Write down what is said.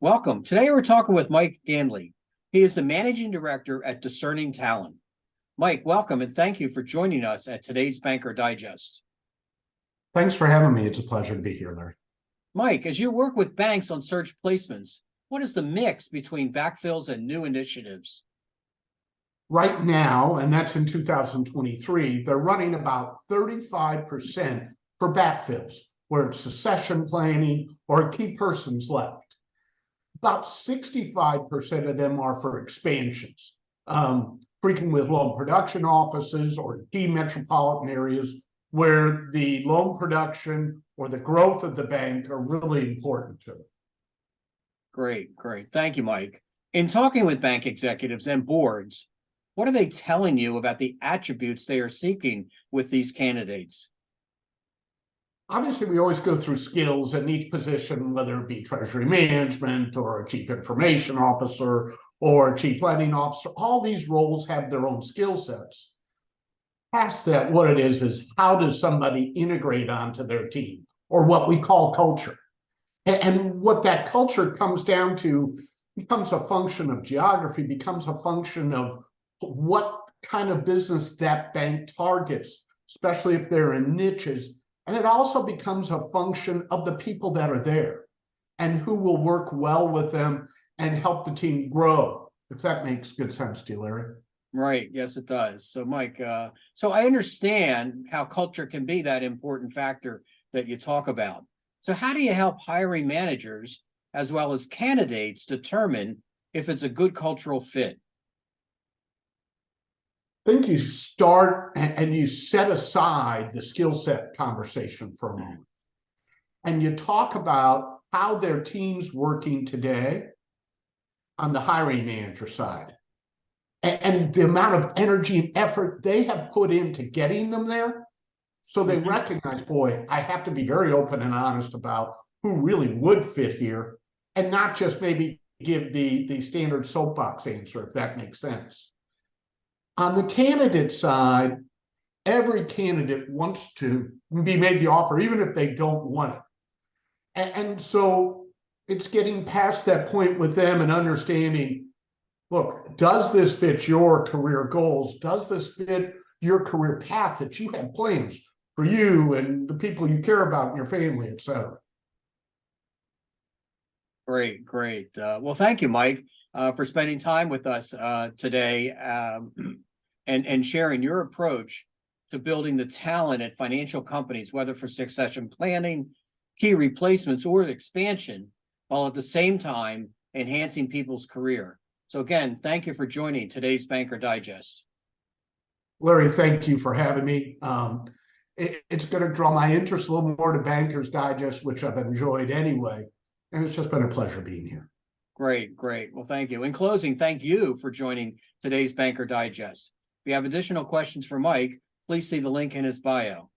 Welcome. Today we're talking with Mike Ganly. He is the managing director at Discerning Talent. Mike, welcome and thank you for joining us at today's Banker Digest. Thanks for having me. It's a pleasure to be here, Larry. Mike, as you work with banks on search placements, what is the mix between backfills and new initiatives? Right now, and that's in 2023, they're running about 35% for backfills, where it's succession planning or key persons left. About 65% of them are for expansions, frequently with loan production offices or key metropolitan areas where the loan production or the growth of the bank are really important to it. Great. Thank you, Mike. In talking with bank executives and boards, what are they telling you about the attributes they are seeking with these candidates? Obviously, we always go through skills in each position, whether it be treasury management or a chief information officer or a chief lending officer. All these roles have their own skill sets. Past that, what it is how does somebody integrate onto their team, or what we call culture. And what that culture comes down to becomes a function of geography, becomes a function of what kind of business that bank targets, especially if they're in niches. And it also becomes a function of the people that are there and who will work well with them and help the team grow, if that makes good sense to you, Larry. Right. Yes, it does. So, Mike, so I understand how culture can be that important factor that you talk about. So how do you help hiring managers as well as candidates determine if it's a good cultural fit? I think you start and you set aside the skill set conversation for a moment. And you talk about how their team's working today on the hiring manager side. And the amount of energy and effort they have put into getting them there. So they recognize, boy, I have to be very open and honest about who really would fit here and not just maybe give the standard soapbox answer, if that makes sense. On the candidate side, every candidate wants to be made the offer, even if they don't want it. And so it's getting past that point with them and understanding, look, does this fit your career goals? Does this fit your career path that you have plans for you and the people you care about in your family, et cetera? Great. Well, thank you, Mike, for spending time with us today and sharing your approach to building the talent at financial companies, whether for succession planning, key replacements, or expansion, while at the same time enhancing people's career. So again, thank you for joining today's Banker Digest. Larry, thank you for having me. It's going to draw my interest a little more to Banker's Digest, which I've enjoyed anyway. And it's just been a pleasure being here. Great. Well, thank you. In closing, thank you for joining today's Banker Digest. If you have additional questions for Mike, please see the link in his bio.